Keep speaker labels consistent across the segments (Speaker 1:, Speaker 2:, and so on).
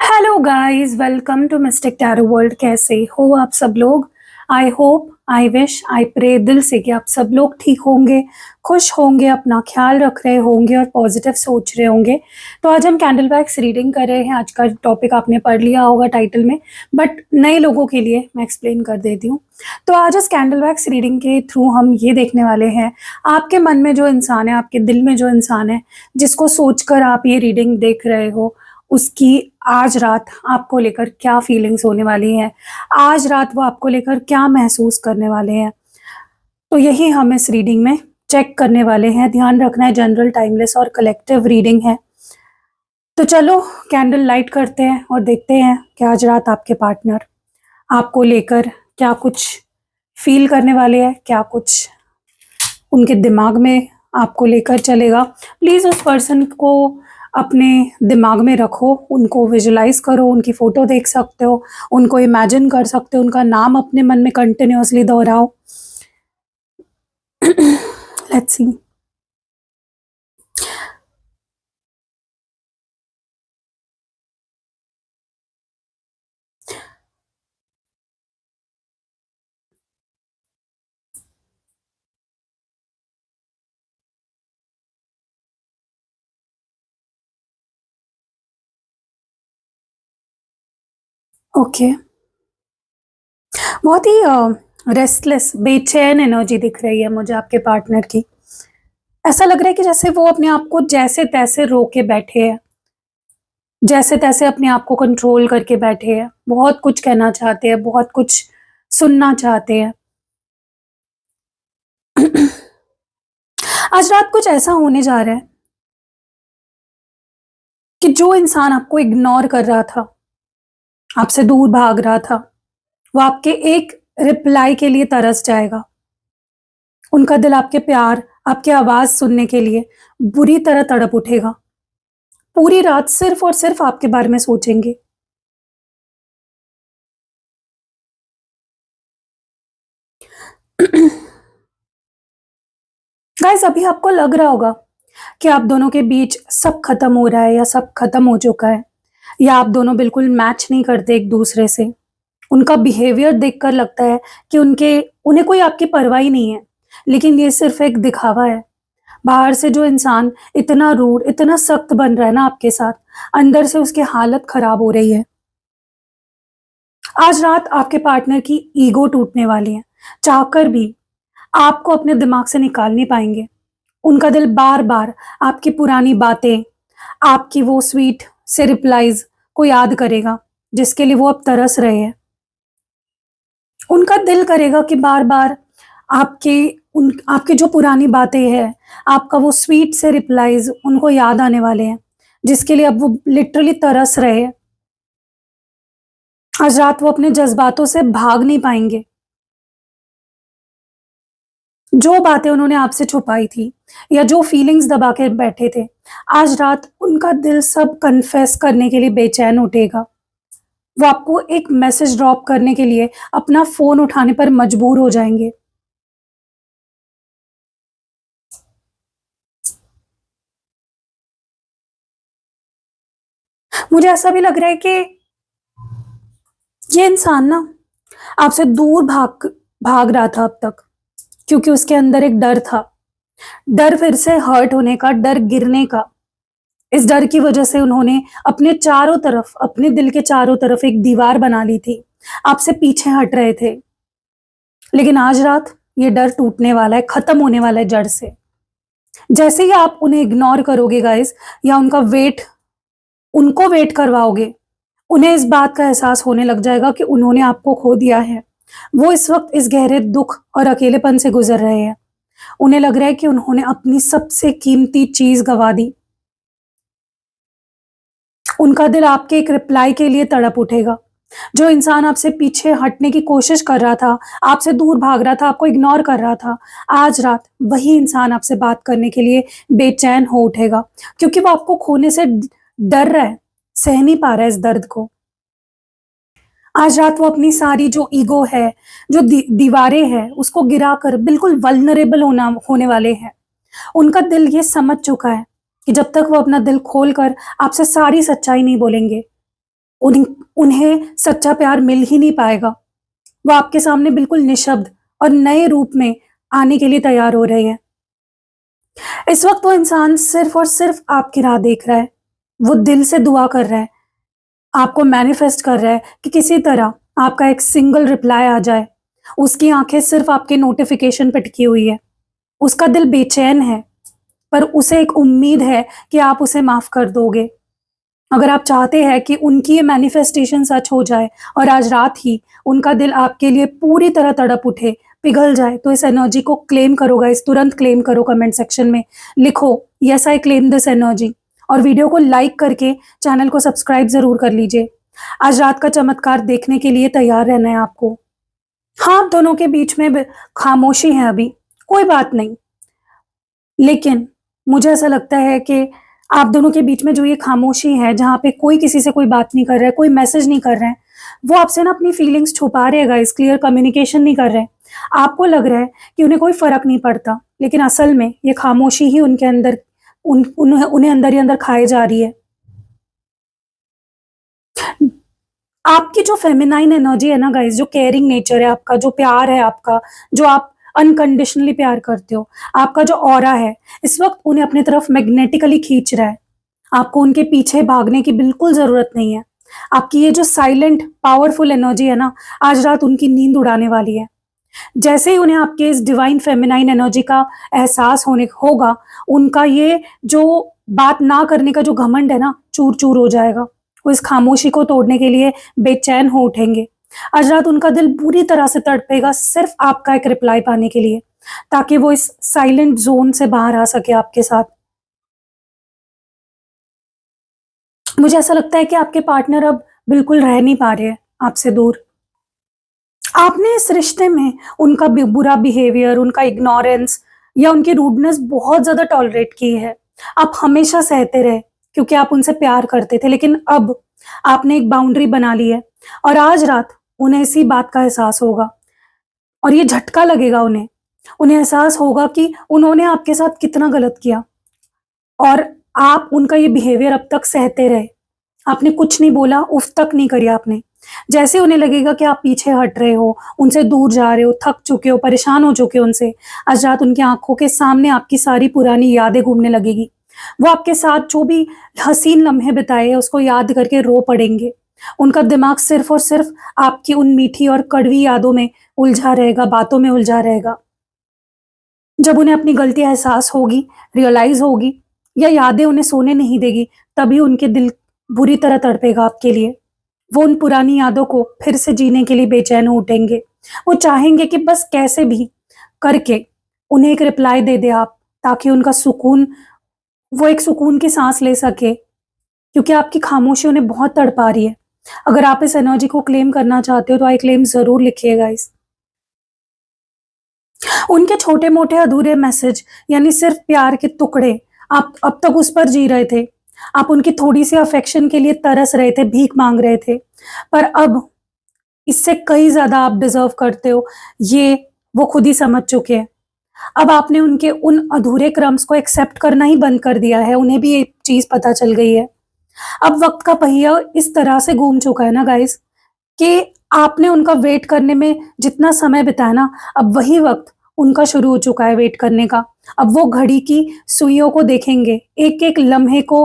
Speaker 1: Hello guys, welcome to Mystic Tarot World. कैसे हो आप सब लोग? I hope, I wish, I pray दिल से कि आप सब लोग ठीक होंगे, खुश होंगे, अपना ख्याल रख रहे होंगे और पॉजिटिव सोच रहे होंगे। तो आज हम कैंडल वैक्स रीडिंग कर रहे हैं। आज का टॉपिक आपने पढ़ लिया होगा टाइटल में, बट नए लोगों के लिए मैं एक्सप्लेन कर देती हूँ। तो आज इस कैंडल वैक्स रीडिंग के थ्रू हम ये देखने वाले हैं, आपके मन में जो इंसान है, आपके दिल में जो इंसान है, जिसको सोचकर आप ये रीडिंग देख रहे हो, उसकी आज रात आपको लेकर क्या फीलिंग्स होने वाली हैं, आज रात वो आपको लेकर क्या महसूस करने वाले हैं। तो यही हम इस रीडिंग में चेक करने वाले हैं। ध्यान रखना है, जनरल, टाइमलेस और कलेक्टिव रीडिंग है। तो चलो कैंडल लाइट करते हैं और देखते हैं कि आज रात आपके पार्टनर आपको लेकर क्या कुछ फील करने वाले हैं, क्या कुछ उनके दिमाग में आपको लेकर चलेगा। प्लीज़ उस पर्सन को अपने दिमाग में रखो, उनको विजुलाइज करो, उनकी फ़ोटो देख सकते हो, उनको इमेजिन कर सकते हो, उनका नाम अपने मन में कंटिन्यूअसली दोहराओ। Let's see. ओके, बहुत ही रेस्टलेस, बेचैन एनर्जी दिख रही है मुझे आपके पार्टनर की। ऐसा लग रहा है कि जैसे वो अपने आप को जैसे तैसे रोके बैठे हैं, जैसे तैसे अपने आप को कंट्रोल करके बैठे हैं, बहुत कुछ कहना चाहते हैं, बहुत कुछ सुनना चाहते हैं। आज रात कुछ ऐसा होने जा रहा है कि जो इंसान आपको इग्नोर कर रहा था, आपसे दूर भाग रहा था, वो आपके एक रिप्लाई के लिए तरस जाएगा। उनका दिल आपके प्यार, आपकी आवाज़ सुनने के लिए बुरी तरह तड़प उठेगा। पूरी रात सिर्फ़ और सिर्फ़ आपके बारे में सोचेंगे। गाइस, अभी आपको लग रहा होगा कि आप दोनों के बीच सब खत्म हो रहा है या सब खत्म हो चुका है, या आप दोनों बिल्कुल मैच नहीं करते एक दूसरे से। उनका बिहेवियर देखकर लगता है कि उन्हें कोई आपकी परवाह ही नहीं है, लेकिन ये सिर्फ एक दिखावा है। बाहर से जो इंसान इतना रूड, इतना सख्त बन रहा है ना आपके साथ, अंदर से उसकी हालत खराब हो रही है। आज रात आपके पार्टनर की ईगो टूटने वाली है, चाहकर भी आपको अपने दिमाग से निकाल नहीं पाएंगे। उनका दिल बार-बार आपकी पुरानी बातें, आपकी वो स्वीट से रिप्लाइज़ को याद करेगा, जिसके लिए वो अब तरस रहे हैं। उनका दिल करेगा कि बार-बार आपके आपकी जो पुरानी बातें हैं, आपका वो स्वीट से रिप्लाइज़ उनको याद आने वाले हैं, जिसके लिए अब वो लिटरली तरस रहे हैं। आज रात वो अपने जज़्बातों से भाग नहीं पाएँगे। जो बातें उन्होंने आपसे छुपाई थी या जो फीलिंग्स दबा के बैठे थे, आज रात उनका दिल सब कन्फेस करने के लिए बेचैन उठेगा। वो आपको एक मैसेज ड्रॉप करने के लिए अपना फ़ोन उठाने पर मजबूर हो जाएँगे। मुझे ऐसा भी लग रहा है कि ये इंसान ना आपसे दूर भाग भाग रहा था अब तक, क्योंकि उसके अंदर एक डर था। डर फिर से हर्ट होने का, डर गिरने का। इस डर की वजह से उन्होंने अपने चारों तरफ, अपने दिल के चारों तरफ एक दीवार बना ली थी। आपसे पीछे हट रहे थे। लेकिन आज रात ये डर टूटने वाला है, खत्म होने वाला है जड़ से। जैसे ही आप उन्हें इग्नोर करोगे गाइस, या उनको वेट करवाओगे, उन्हें इस बात का एहसास होने लग जाएगा कि उन्होंने आपको खो दिया है। वो इस वक़्त इस गहरे दुःख और अकेलेपन से गुज़र रहे हैं। उन्हें लग रहा है कि उन्होंने अपनी सबसे कीमती चीज़ गँवा दी। उनका दिल आपके एक रिप्लाई के लिए तड़प उठेगा। जो इंसान आपसे पीछे हटने की कोशिश कर रहा था, आपसे दूर भाग रहा था, आपको इग्नोर कर रहा था, आज रात वही इंसान आपसे बात करने के लिए बेचैन हो उठेगा, क्योंकि वो आपको खोने से डर रहा है, सह नहीं पा रहा है इस दर्द को। आज रात वो अपनी सारी जो ईगो है, जो दीवारें हैं, उसको गिराकर बिल्कुल वल्नरेबल होने वाले हैं। उनका दिल ये समझ चुका है कि जब तक वो अपना दिल खोलकर आपसे सारी सच्चाई नहीं बोलेंगे, उन्हें उन्हें सच्चा प्यार मिल ही नहीं पाएगा। वो आपके सामने बिल्कुल निःशब्द और नए रूप में आने के लिए तैयार हो रहे हैं। इस वक़्त वो इंसान सिर्फ़ और सिर्फ़ आपकी राह देख रहा है। वो दिल से दुआ कर रहा है, आपको मैनिफेस्ट कर रहा है कि किसी तरह आपका एक सिंगल रिप्लाई आ जाए। उसकी आँखें सिर्फ़ आपके नोटिफ़िकेशन पे टिकी हुई है। उसका दिल बेचैन है, पर उसे एक उम्मीद है कि आप उसे माफ़ कर दोगे। अगर आप चाहते हैं कि उनकी ये मैनिफेस्टेशन सच हो जाए और आज रात ही उनका दिल आपके लिए पूरी तरह तड़प उठे, पिघल जाए, तो इस एनर्जी को क्लेम करो गाइस, तुरंत क्लेम करो कमेंट सेक्शन में। लिखो, yes I claim this energy, और वीडियो को लाइक करके चैनल को सब्सक्राइब ज़रूर कर लीजिए। आज रात का चमत्कार देखने के लिए तैयार रहना है आपको। हाँ, आप दोनों के बीच में खामोशी है अभी, कोई बात नहीं। लेकिन मुझे ऐसा लगता है कि आप दोनों के बीच में जो ये खामोशी है, जहाँ पे कोई किसी से कोई बात नहीं कर रहा है, कोई मैसेज नहीं कर रहे हैं, वो आपसे ना अपनी फीलिंग्स छुपा रहे हैं गाइस, क्लियर कम्युनिकेशन नहीं कर रहे हैं। आपको लग रहा है कि उन्हें कोई फ़र्क नहीं पड़ता, लेकिन असल में ये खामोशी ही उनके अंदर उन्हें अंदर ही अंदर खाए जा रही है। आपकी जो फेमिनाइन एनर्जी है ना गाइस, जो केयरिंग नेचर है आपका, जो प्यार है आपका, जो आप अनकंडीशनली प्यार करते हो, आपका जो ऑरा है, इस वक़्त उन्हें अपनी तरफ मैग्नेटिकली खींच रहा है। आपको उनके पीछे भागने की बिल्कुल ज़रूरत नहीं है। आपकी ये जो साइलेंट पावरफुल एनर्जी है ना, आज रात उनकी नींद उड़ाने वाली है। जैसे ही उन्हें आपके इस डिवाइन फेमिनाइन एनर्जी का एहसास होने होगा, उनका ये जो बात ना करने का जो घमंड है ना, चूर-चूर हो जाएगा। वो इस खामोशी को तोड़ने के लिए बेचैन हो उठेंगे। आज रात उनका दिल पूरी तरह से तड़पेगा सिर्फ़ आपका एक रिप्लाई पाने के लिए, ताकि वो इस साइलेंट ज़ोन से बाहर आ सके आपके साथ। मुझे ऐसा लगता है कि आपके पार्टनर अब बिल्कुल रह नहीं पा रहे हैं आपसे दूर। आपने इस रिश्ते में उनका बुरा बिहेवियर, उनका इग्नोरेंस या उनकी रूडनेस बहुत ज़्यादा टॉलरेट की है। आप हमेशा सहते रहे क्योंकि आप उनसे प्यार करते थे, लेकिन अब आपने एक बाउंड्री बना ली है और आज रात उन्हें इसी बात का एहसास होगा और ये झटका लगेगा उन्हें। उन्हें एहसास होगा कि उन्होंने आपके साथ कितना गलत किया और आप उनका ये बिहेवियर अब तक सहते रहे। आपने कुछ नहीं बोला, उफ़ तक नहीं करी आपने। जैसे उन्हें लगेगा कि आप पीछे हट रहे हो, उनसे दूर जा रहे हो, थक चुके हो, परेशान हो चुके हो उनसे, आज रात उनकी आँखों के सामने आपकी सारी पुरानी यादें घूमने लगेगी। वो आपके साथ जो भी हसीन लम्हे बिताए हैं, उसको याद करके रो पड़ेंगे। उनका दिमाग सिर्फ़ और सिर्फ़ आपकी उन मीठी और कड़वी यादों में उलझा रहेगा, बातों में उलझा रहेगा। जब उन्हें अपनी गलती एहसास होगी, रियलाइज़ होगी या यादें उन्हें सोने नहीं देगी, तभी उनके दिल बुरी तरह तड़पेगा आपके लिए। वो उन पुरानी यादों को फिर से जीने के लिए बेचैन हो उठेंगे। वो चाहेंगे कि बस कैसे भी करके उन्हें एक रिप्लाई दे दें आप, ताकि उनका सुकून वो एक सुकून की साँस ले सके, क्योंकि आपकी खामोशी उन्हें बहुत तड़पा रही है। अगर आप इस एनर्जी को क्लेम करना चाहते हो, तो आई क्लेम ज़रूर लिखिएगा इस उनके छोटे-मोटे अधूरे मैसेज, यानी सिर्फ़ प्यार के टुकड़े, आप अब तक उस पर जी रहे थे। आप उनकी थोड़ी-सी अफ़ेक्शन के लिए तरस रहे थे, भीख माँग रहे थे। पर अब इससे कहीं ज़्यादा आप डिज़र्व करते हो, ये वो खुद ही समझ चुके हैं। अब आपने उनके उन अधूरे क्रम्स को एक्सेप्ट करना ही बंद कर दिया है, उन्हें भी ये चीज़ पता चल गई है। अब वक़्त का पहिया इस तरह से घूम चुका है ना गाइज़, कि आपने उनका वेट करने में जितना समय बिताया ना, अब वही वक़्त उनका शुरू हो चुका है वेट करने का। अब वो घड़ी की सुइयों को देखेंगे, एक-एक लम्हे को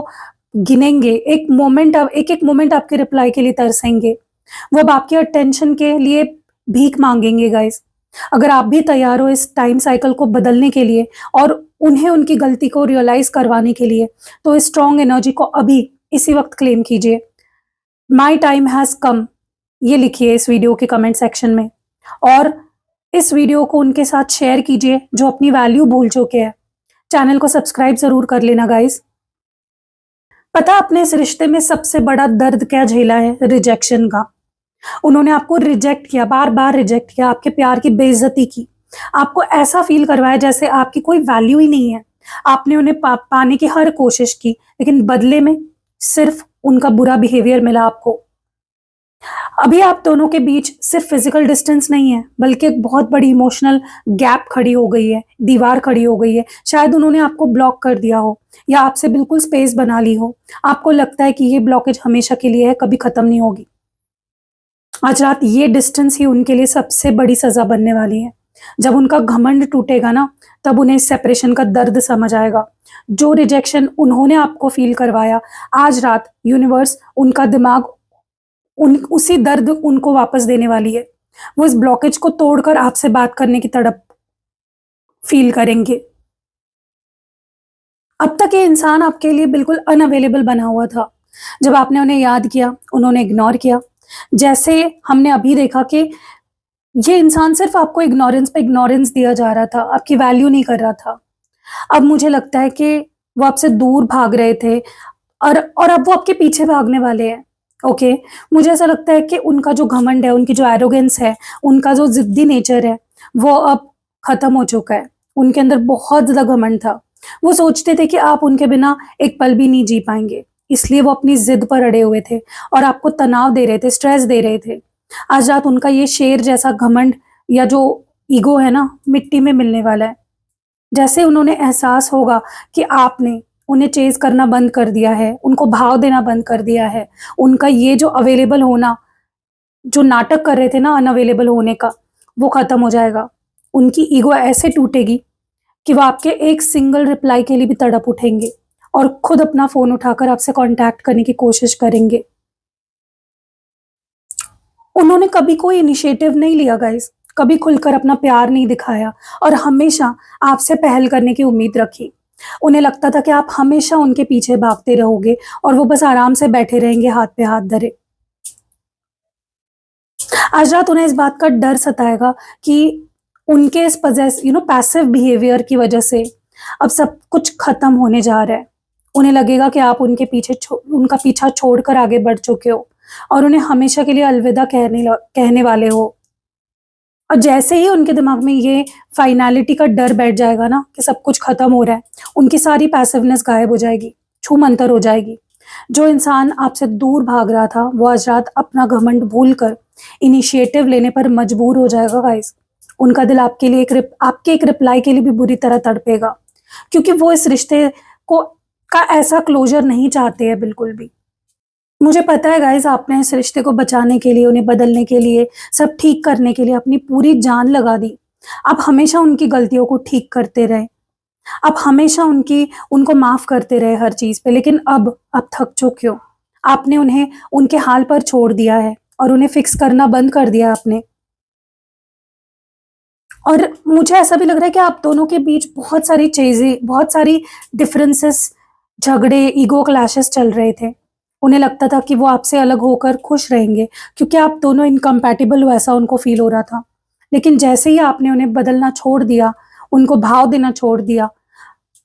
Speaker 1: गिनेंगे, एक-एक मोमेंट आपके रिप्लाई के लिए तरसेंगे। वो अब आपके अटेंशन के लिए भीख माँगेंगे गाइज़। अगर आप भी तैयार हो इस टाइम साइकिल को बदलने के लिए और उन्हें उनकी गलती को रियलाइज़ करवाने के लिए, तो इस स्ट्रॉन्ग एनर्जी को अभी इसी वक़्त क्लेम कीजिए। माय टाइम हैज़ कम, ये लिखिए इस वीडियो के कमेंट सेक्शन में और इस वीडियो को उनके साथ शेयर कीजिए जो अपनी वैल्यू भूल चुके हैं। चैनल को सब्सक्राइब ज़रूर कर लेना गाइज़। पता आपने इस रिश्ते में सबसे बड़ा दर्द क्या झेला है? रिजेक्शन का। उन्होंने आपको रिजेक्ट किया, बार-बार रिजेक्ट किया, आपके प्यार की बेइज़्ज़ती की। आपको ऐसा फ़ील करवाया जैसे आपकी कोई वैल्यू ही नहीं है। आपने उन्हें पाने की हर कोशिश की, लेकिन बदले में सिर्फ़ उनका बुरा बिहेवियर मिला आपको। अभी आप दोनों के बीच सिर्फ फिजिकल डिस्टेंस नहीं है, बल्कि एक बहुत बड़ी इमोशनल गैप खड़ी हो गई है, दीवार खड़ी हो गई है। शायद उन्होंने आपको ब्लॉक कर दिया हो या आपसे बिल्कुल स्पेस बना ली हो। आपको लगता है कि ये ब्लॉकेज हमेशा के लिए है, कभी खत्म नहीं होगी। आज रात ये डिस्टेंस ही उनके लिए सबसे बड़ी सजा बनने वाली है। जब उनका घमंड टूटेगा ना, तब उन्हें इस सेपरेशन का दर्द समझ आएगा। जो रिजेक्शन उन्होंने आपको फील करवाया, आज रात यूनिवर्स उनका दिमाग उन उसी दर्द उनको वापस देने वाली है। वो इस ब्लॉकेज को तोड़कर आपसे बात करने की तड़प फील करेंगे। अब तक ये इंसान आपके लिए बिल्कुल अनअवेलेबल बना हुआ था। जब आपने उन्हें याद किया, उन्होंने इग्नोर किया। जैसे हमने अभी देखा कि ये इंसान सिर्फ आपको इग्नोरेंस पे इग्नोरेंस दिया जा रहा था, आपकी वैल्यू नहीं कर रहा था। अब मुझे लगता है कि वो आपसे दूर भाग रहे थे और अब वो आपके पीछे भागने वाले हैं। ओके, मुझे ऐसा लगता है कि उनका जो घमंड है, उनकी जो एरोगेंस है, उनका जो ज़िद्दी नेचर है, वो अब खत्म हो चुका है। उनके अंदर बहुत ज़्यादा घमंड था। वो सोचते थे कि आप उनके बिना एक पल भी नहीं जी पाएँगे, इसलिए वो अपनी ज़िद पर अड़े हुए थे और आपको तनाव दे रहे थे, स्ट्रेस दे रहे थे। आज रात उनका ये शेर जैसा घमंड या जो ईगो है ना, मिट्टी में मिलने वाला है। जैसे उन्होंने एहसास होगा कि आपने उन्हें चेज़ करना बंद कर दिया है, उनको भाव देना बंद कर दिया है, उनका ये जो अवेलेबल होना, जो नाटक कर रहे थे ना अनअवेलेबल होने का, वो खत्म हो जाएगा। उनकी ईगो ऐसे टूटेगी कि वो आपके एक सिंगल रिप्लाई के लिए भी तड़प उठेंगे और खुद अपना फ़ोन उठाकर आपसे कॉन्टैक्ट करने की कोशिश करेंगे। उन्होंने कभी कोई इनिशिएटिव नहीं लिया गाइस, कभी खुलकर अपना प्यार नहीं दिखाया और हमेशा आपसे पहल करने की उम्मीद रखी। उन्हें लगता था कि आप हमेशा उनके पीछे भागते रहोगे और वो बस आराम से बैठे रहेंगे हाथ पे हाथ धरे। आज रात उन्हें इस बात का डर सताएगा कि उनके इस पैसिव बिहेवियर की वजह से अब सब कुछ खत्म होने जा रहा है। उन्हें लगेगा कि आप उनका पीछा छोड़कर आगे बढ़ चुके हो और उन्हें हमेशा के लिए अलविदा कहने वाले हो। और जैसे ही उनके दिमाग में ये फाइनैलिटी का डर बैठ जाएगा ना कि सब कुछ खत्म हो रहा है, उनकी सारी पैसिवनेस गायब हो जाएगी, छूमंतर हो जाएगी। जो इंसान आपसे दूर भाग रहा था, वो आज रात अपना घमंड भूलकर इनिशिएटिव लेने पर मजबूर हो जाएगा गाइस। उनका दिल आपके एक रिप्लाई के लिए भी बुरी तरह तड़पेगा, क्योंकि वो इस रिश्ते को का ऐसा क्लोज़र नहीं चाहते हैं बिल्कुल भी। मुझे पता है गाइज़, आपने इस रिश्ते को बचाने के लिए, उन्हें बदलने के लिए, सब ठीक करने के लिए अपनी पूरी जान लगा दी। आप हमेशा उनकी गलतियों को ठीक करते रहे। आप हमेशा उनको माफ़ करते रहे हर चीज़ पे, लेकिन अब आप थक चुके हो। आपने उन्हें उनके हाल पर छोड़ दिया है और उन्हें फ़िक्स करना बंद कर दिया आपने। और मुझे ऐसा भी लग रहा है कि आप दोनों के बीच बहुत सारी डिफरेंसेस, झगड़े, ईगो क्लैशेस चल रहे थे। उन्हें लगता था कि वो आपसे अलग होकर खुश रहेंगे, क्योंकि आप दोनों इनकम्पैटिबल हो, ऐसा उनको फ़ील हो रहा था। लेकिन जैसे ही आपने उन्हें बदलना छोड़ दिया, उनको भाव देना छोड़ दिया,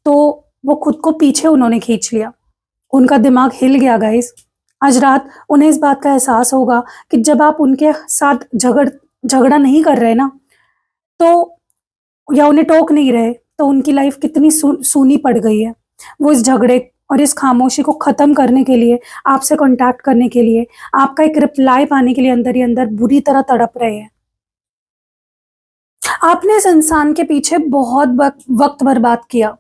Speaker 1: तो वो खुद को पीछे उन्होंने खींच लिया। उनका दिमाग हिल गया गाइज़। आज रात उन्हें इस बात का एहसास होगा कि जब आप उनके साथ झगड़ा नहीं कर रहे ना, तो या उन्हें टोक नहीं रहे, तो उनकी लाइफ कितनी सूनी पड़ गई है। वो इस झगड़े और इस खामोशी को ख़त्म करने के लिए, आपसे कॉन्टैक्ट करने के लिए, आपका एक रिप्लाई पाने के लिए अंदर ही अंदर बुरी तरह तड़प रहे हैं। आपने इस इंसान के पीछे बहुत वक़्त बर्बाद किया,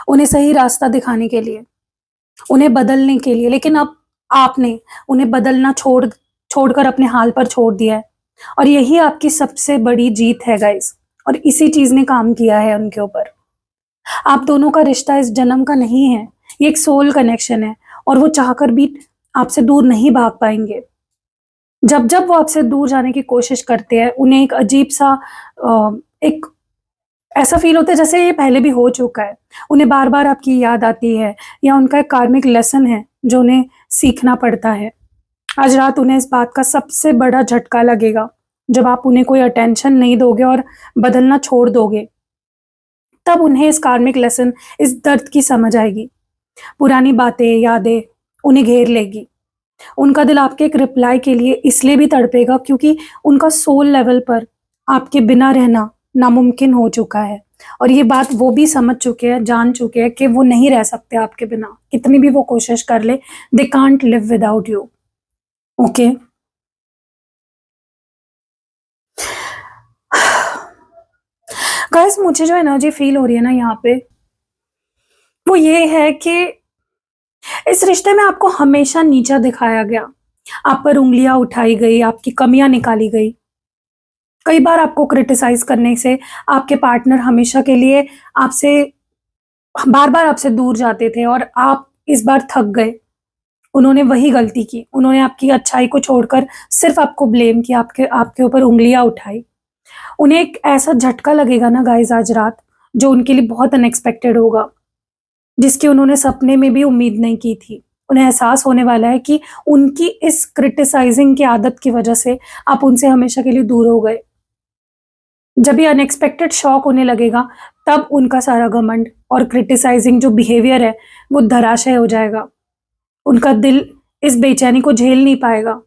Speaker 1: उन्हें सही रास्ता दिखाने के लिए, उन्हें बदलने के लिए, लेकिन अब आपने उन्हें बदलना छोड़कर अपने हाल पर छोड़ दिया है। और यही आपकी सबसे बड़ी जीत है गाइज़, और इसी चीज़ ने काम किया है उनके ऊपर। आप दोनों का रिश्ता इस जन्म का नहीं है, ये एक सोल कनेक्शन है और वो चाहकर भी आपसे दूर नहीं भाग पाएँगे। जब-जब वो आपसे दूर जाने की कोशिश करते हैं, उन्हें एक अजीब-सा एक ऐसा फ़ील होता है जैसे ये पहले भी हो चुका है। उन्हें बार-बार आपकी याद आती है या उनका एक कार्मिक लेसन है जो उन्हें सीखना पड़ता है। आज रात उन्हें इस बात का सबसे बड़ा झटका लगेगा, जब आप उन्हें कोई अटेंशन नहीं दोगे और बदलना छोड़ दोगे। तब उन्हें इस कार्मिक लेसन, इस दर्द की समझ आएगी। पुरानी बातें, यादें उन्हें घेर लेगी। उनका दिल आपके एक रिप्लाई के लिए इसलिए भी तड़पेगा, क्योंकि उनका सोल लेवल पर आपके बिना रहना नामुमकिन हो चुका है और ये बात वो भी समझ चुके हैं, जान चुके हैं कि वो नहीं रह सकते आपके बिना। कितनी भी वो कोशिश कर ले, they can't live without you. Okay? Guys मुझे जो एनर्जी फील हो रही है ना यहाँ पे, वो ये है कि इस रिश्ते में आपको हमेशा नीचा दिखाया गया, आप पर उँगलियाँ उठाई गई, आपकी कमियाँ निकाली गई। कई बार आपको क्रिटिसाइज़ करने से आपके पार्टनर हमेशा के लिए आपसे बार-बार आपसे दूर जाते थे और आप इस बार थक गए। उन्होंने वही गलती की, उन्होंने आपकी अच्छाई को छोड़कर सिर्फ़ आपको ब्लेम किया, आपके आपके ऊपर उँगलियाँ उठाई। उन्हें एक ऐसा झटका लगेगा ना गाइज़ आज रात, जो उनके लिए बहुत अनएक्सपेक्टेड होगा, जिसकी उन्होंने सपने में भी उम्मीद नहीं की थी। उन्हें एहसास होने वाला है कि उनकी इस क्रिटिसाइज़िंग की आदत की वजह से आप उनसे हमेशा के लिए दूर हो गए। जब ये अनएक्सपेक्टेड शॉक होने लगेगा, तब उनका सारा घमंड और क्रिटिसाइज़िंग जो बिहेवियर है, वो धराशायी हो जाएगा। उनका दिल इस बेचैनी को झेल नहीं पाएगा।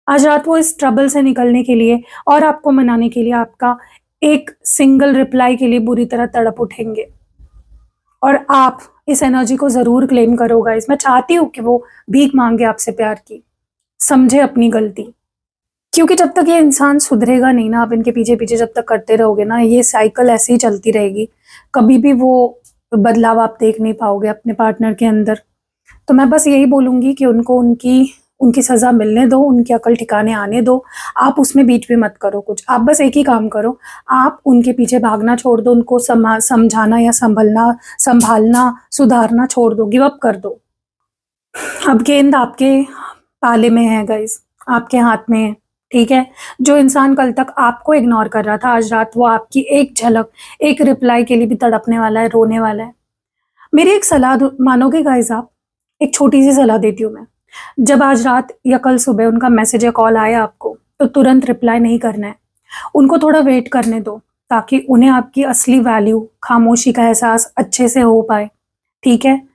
Speaker 1: आज रात वो इस ट्रबल से निकलने के लिए और आपको मनाने के लिए आपका एक सिंगल रिप्लाई के लिए बुरी तरह तड़प उठेंगे। और आप इस एनर्जी को ज़रूर क्लेम करो गाइस। मैं चाहती हूँ कि वो भीख माँगे आपसे प्यार की, समझे अपनी गलती। क्योंकि जब तक ये इंसान सुधरेगा नहीं ना, आप इनके पीछे-पीछे जब तक करते रहोगे ना, ये साइकिल ऐसे ही चलती रहेगी। कभी भी वो बदलाव आप देख नहीं पाओगे अपने पार्टनर के अंदर। तो मैं बस यही बोलूँगी कि उनको उनकी उनकी सज़ा मिलने दो, उनकी अकल ठिकाने आने दो। आप उसमें बीच में मत करो कुछ। आप बस एक ही काम करो, आप उनके पीछे भागना छोड़ दो, उनको समझाना या सँभालना, सुधारना छोड़ दो, गिव अप कर दो। अब गेंद आपके पाले में है गाइस, आपके हाथ में है, ठीक है? जो इंसान कल तक आपको इग्नोर कर रहा था, आज रात वो आपकी एक झलक, एक रिप्लाई के लिए भी तड़पने वाला है, रोने वाला है। मेरी एक सलाह दो मानोगे गाइस आप? एक छोटी-सी सलाह देती हूँ मैं। जब आज रात या कल सुबह उनका मैसेज या कॉल आए आपको, तो तुरंत रिप्लाई नहीं करना है। उनको थोड़ा वेट करने दो, ताकि उन्हें आपकी असली वैल्यू, खामोशी का एहसास अच्छे से हो पाए, ठीक है?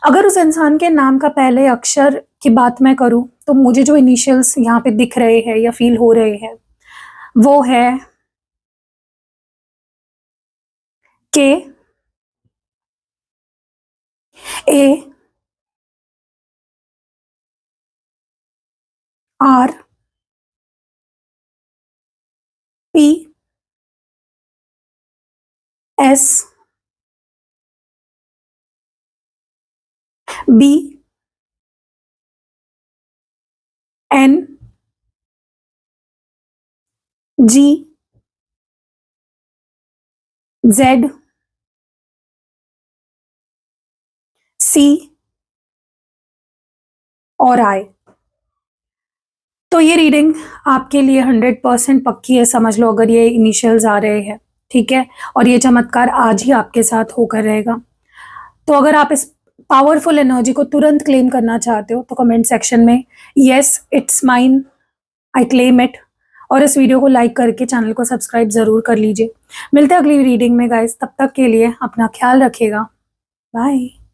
Speaker 1: अगर उस इंसान के नाम का पहले अक्षर की बात मैं करूँ, तो मुझे जो इनिशियल्स यहाँ पे दिख रहे हैं या फ़ील हो रहे हैं, वो है K, A, R, P, S, B, N, G, Z, C और आई। तो ये रीडिंग आपके लिए 100% पक्की है, समझ लो, अगर ये इनिशियल्स आ रहे हैं, ठीक है? और ये चमत्कार आज ही आपके साथ होकर रहेगा। तो अगर आप इस पावरफुल एनर्जी को तुरंत क्लेम करना चाहते हो, तो कमेंट सेक्शन में yes it's mine, I claim it, और इस वीडियो को लाइक करके चैनल को सब्सक्राइब ज़रूर कर लीजिए। मिलते हैं अगली रीडिंग में गाइस, तब तक के लिए अपना ख्याल रखिएगा। बाय।